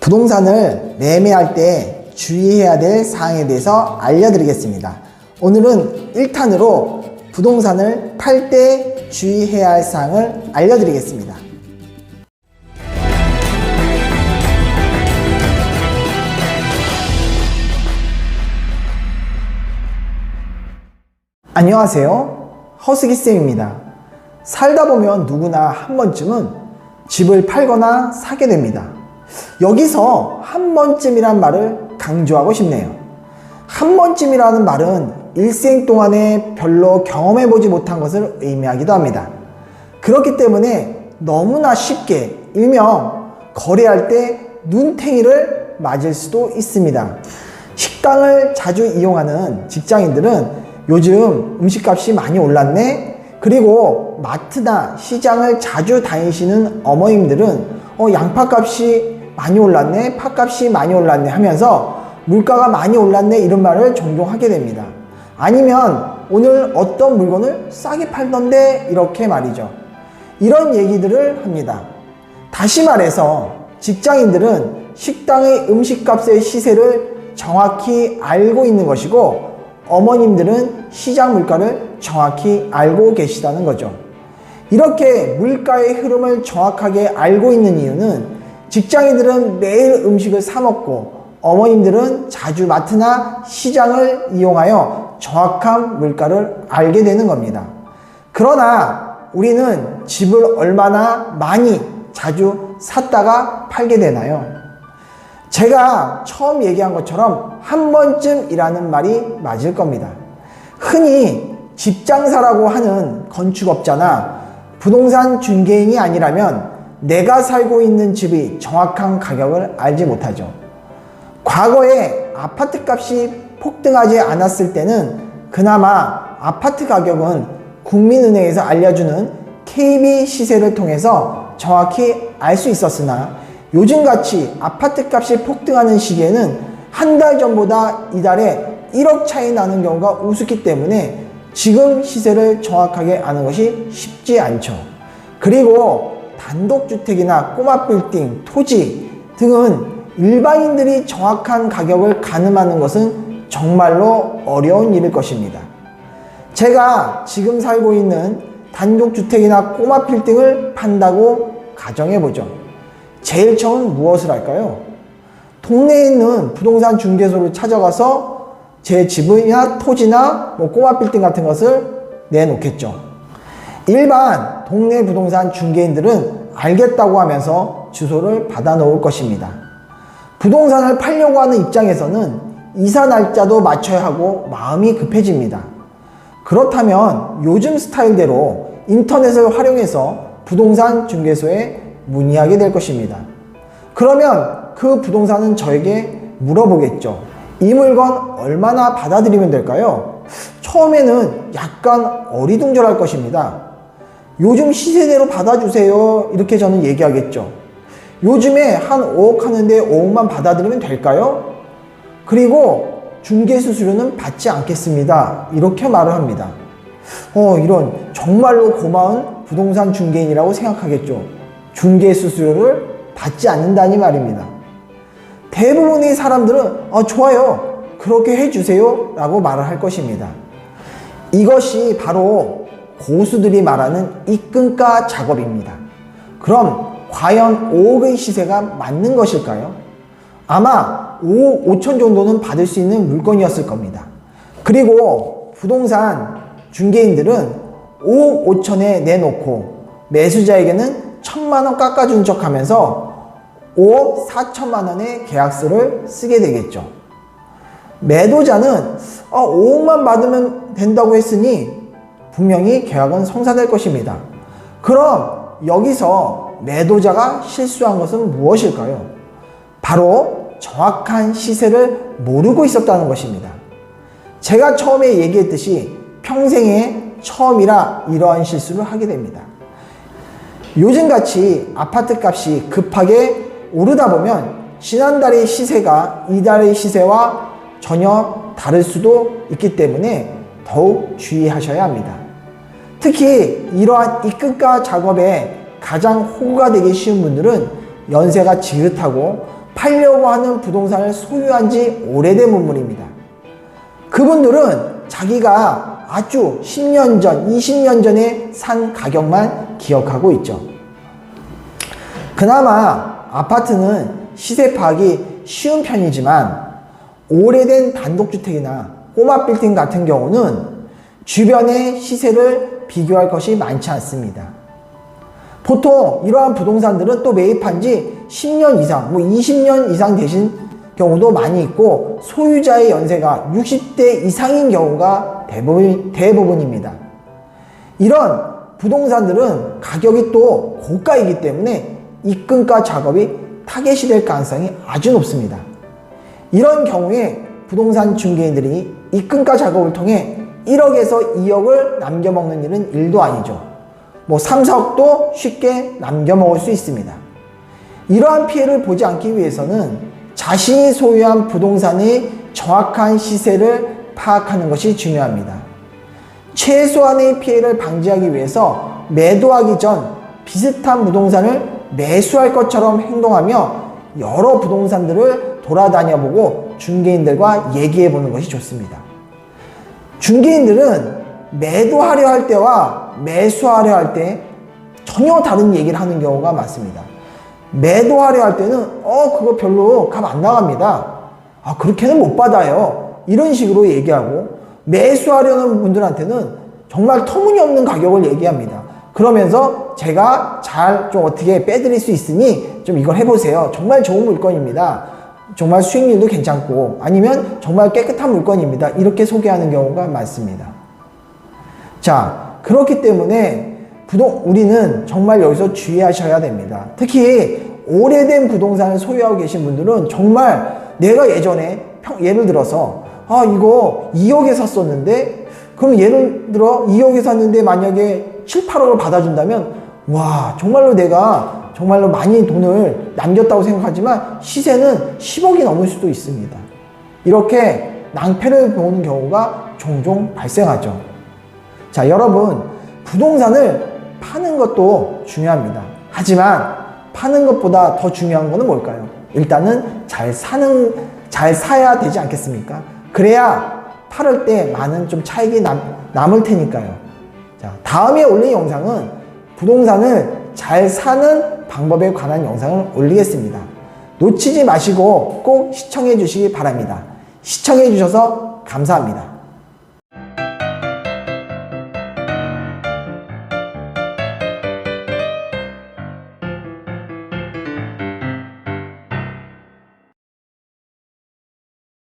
부동산을 매매할 때 주의해야 될 사항에 대해서 알려드리겠습니다. 오늘은 1탄으로 부동산을 팔 때 주의해야 할 사항을 알려드리겠습니다. 안녕하세요. 허스기쌤입니다. 살다 보면 누구나 한 번쯤은 집을 팔거나 사게 됩니다. 여기서 한 번쯤이란 말을 강조하고 싶네요. 한 번쯤이라는 말은 일생 동안에 별로 경험해보지 못한 것을 의미하기도 합니다. 그렇기 때문에 너무나 쉽게 일명 거래할 때 눈탱이를 맞을 수도 있습니다. 식당을 자주 이용하는 직장인들은 요즘 음식값이 많이 올랐네? 그리고 마트나 시장을 자주 다니시는 어머님들은 양파값이 많이 올랐네, 팥값이 많이 올랐네 하면서 물가가 많이 올랐네 이런 말을 종종 하게 됩니다. 아니면 오늘 어떤 물건을 싸게 팔던데 이렇게 말이죠. 이런 얘기들을 합니다. 다시 말해서 직장인들은 식당의 음식값의 시세를 정확히 알고 있는 것이고 어머님들은 시장 물가를 정확히 알고 계시다는 거죠. 이렇게 물가의 흐름을 정확하게 알고 있는 이유는 직장인들은 매일 음식을 사 먹고 어머님들은 자주 마트나 시장을 이용하여 정확한 물가를 알게 되는 겁니다. 그러나 우리는 집을 얼마나 많이 자주 샀다가 팔게 되나요? 제가 처음 얘기한 것처럼 한 번쯤이라는 말이 맞을 겁니다. 흔히 집장사라고 하는 건축업자나 부동산 중개인이 아니라면 내가 살고 있는 집의 정확한 가격을 알지 못하죠. 과거에 아파트 값이 폭등하지 않았을 때는 그나마 아파트 가격은 국민은행에서 알려주는 KB 시세를 통해서 정확히 알 수 있었으나 요즘같이 아파트 값이 폭등하는 시기에는 한 달 전보다 이달에 1억 차이 나는 경우가 우습기 때문에 지금 시세를 정확하게 아는 것이 쉽지 않죠. 그리고 단독주택이나 꼬마 빌딩, 토지 등은 일반인들이 정확한 가격을 가늠하는 것은 정말로 어려운 일일 것입니다. 제가 지금 살고 있는 단독주택이나 꼬마 빌딩을 판다고 가정해보죠. 제일 처음 무엇을 할까요? 동네에 있는 부동산 중개소를 찾아가서 제 집이나 토지나 꼬마 빌딩 같은 것을 내놓겠죠. 일반 동네 부동산 중개인들은 알겠다고 하면서 주소를 받아 놓을 것입니다. 부동산을 팔려고 하는 입장에서는 이사 날짜도 맞춰야 하고 마음이 급해집니다. 그렇다면 요즘 스타일대로 인터넷을 활용해서 부동산 중개소에 문의하게 될 것입니다. 그러면 그 부동산은 저에게 물어보겠죠. 이 물건 얼마나 받아들이면 될까요? 처음에는 약간 어리둥절할 것입니다. 요즘 시세대로 받아주세요 이렇게 저는 얘기하겠죠. 요즘에 한 5억 하는데 5억만 받아들이면 될까요? 그리고 중개수수료는 받지 않겠습니다 이렇게 말을 합니다. 이런 정말로 고마운 부동산 중개인이라고 생각하겠죠. 중개수수료를 받지 않는다니 말입니다. 대부분의 사람들은 좋아요 그렇게 해주세요 라고 말을 할 것입니다. 이것이 바로 고수들이 말하는 입금가 작업입니다. 그럼 과연 5억의 시세가 맞는 것일까요? 아마 5억 5천 정도는 받을 수 있는 물건이었을 겁니다. 그리고 부동산 중개인들은 5억 5천에 내놓고 매수자에게는 1,000만 원 깎아준 척 하면서 5억 4천만 원의 계약서를 쓰게 되겠죠. 매도자는 5억만 받으면 된다고 했으니 분명히 계약은 성사될 것입니다. 그럼 여기서 매도자가 실수한 것은 무엇일까요? 바로 정확한 시세를 모르고 있었다는 것입니다. 제가 처음에 얘기했듯이 평생에 처음이라 이러한 실수를 하게 됩니다. 요즘같이 아파트 값이 급하게 오르다 보면 지난달의 시세가 이달의 시세와 전혀 다를 수도 있기 때문에 더욱 주의하셔야 합니다. 특히 이러한 입금가 작업에 가장 호구가 되기 쉬운 분들은 연세가 지긋하고 팔려고 하는 부동산을 소유한 지 오래된 분들입니다. 그분들은 자기가 아주 10년 전, 20년 전에 산 가격만 기억하고 있죠. 그나마 아파트는 시세 파악이 쉬운 편이지만 오래된 단독주택이나 꼬마 빌딩 같은 경우는 주변의 시세를 비교할 것이 많지 않습니다. 보통 이러한 부동산들은 또 매입한 지 10년 이상, 20년 이상 되신 경우도 많이 있고 소유자의 연세가 60대 이상인 경우가 대부분입니다. 이런 부동산들은 가격이 또 고가이기 때문에 입금가 작업이 타겟이 될 가능성이 아주 높습니다. 이런 경우에 부동산 중개인들이 입금가 작업을 통해 1억에서 2억을 남겨먹는 일은 1도 아니죠. 3, 4억도 쉽게 남겨먹을 수 있습니다. 이러한 피해를 보지 않기 위해서는 자신이 소유한 부동산의 정확한 시세를 파악하는 것이 중요합니다. 최소한의 피해를 방지하기 위해서 매도하기 전 비슷한 부동산을 매수할 것처럼 행동하며 여러 부동산들을 돌아다녀보고 중개인들과 얘기해보는 것이 좋습니다. 중개인들은 매도하려 할 때와 매수하려 할 때 전혀 다른 얘기를 하는 경우가 많습니다. 매도하려 할 때는 그거 별로 값 안 나갑니다. 그렇게는 못 받아요. 이런 식으로 얘기하고, 매수하려는 분들한테는 정말 터무니없는 가격을 얘기합니다. 그러면서 제가 잘 좀 어떻게 빼드릴 수 있으니 좀 이걸 해보세요. 정말 좋은 물건입니다. 정말 수익률도 괜찮고, 아니면 정말 깨끗한 물건입니다. 이렇게 소개하는 경우가 많습니다. 자, 그렇기 때문에 우리는 정말 여기서 주의하셔야 됩니다. 특히 오래된 부동산을 소유하고 계신 분들은 정말 내가 예전에 예를 들어서 이거 2억에 샀었는데, 그럼 예를 들어 2억에 샀는데 만약에 7, 8억을 받아준다면 와, 정말로 내가 정말로 많이 돈을 남겼다고 생각하지만 시세는 10억이 넘을 수도 있습니다. 이렇게 낭패를 보는 경우가 종종 발생하죠. 자, 여러분, 부동산을 파는 것도 중요합니다. 하지만 파는 것보다 더 중요한 것은 뭘까요? 일단은 잘 사야 되지 않겠습니까? 그래야 팔을 때 많은 좀 차익이 남을 테니까요. 자, 다음에 올릴 영상은 부동산을 잘 사는 방법에 관한 영상을 올리겠습니다. 놓치지 마시고 꼭 시청해 주시기 바랍니다. 시청해 주셔서 감사합니다.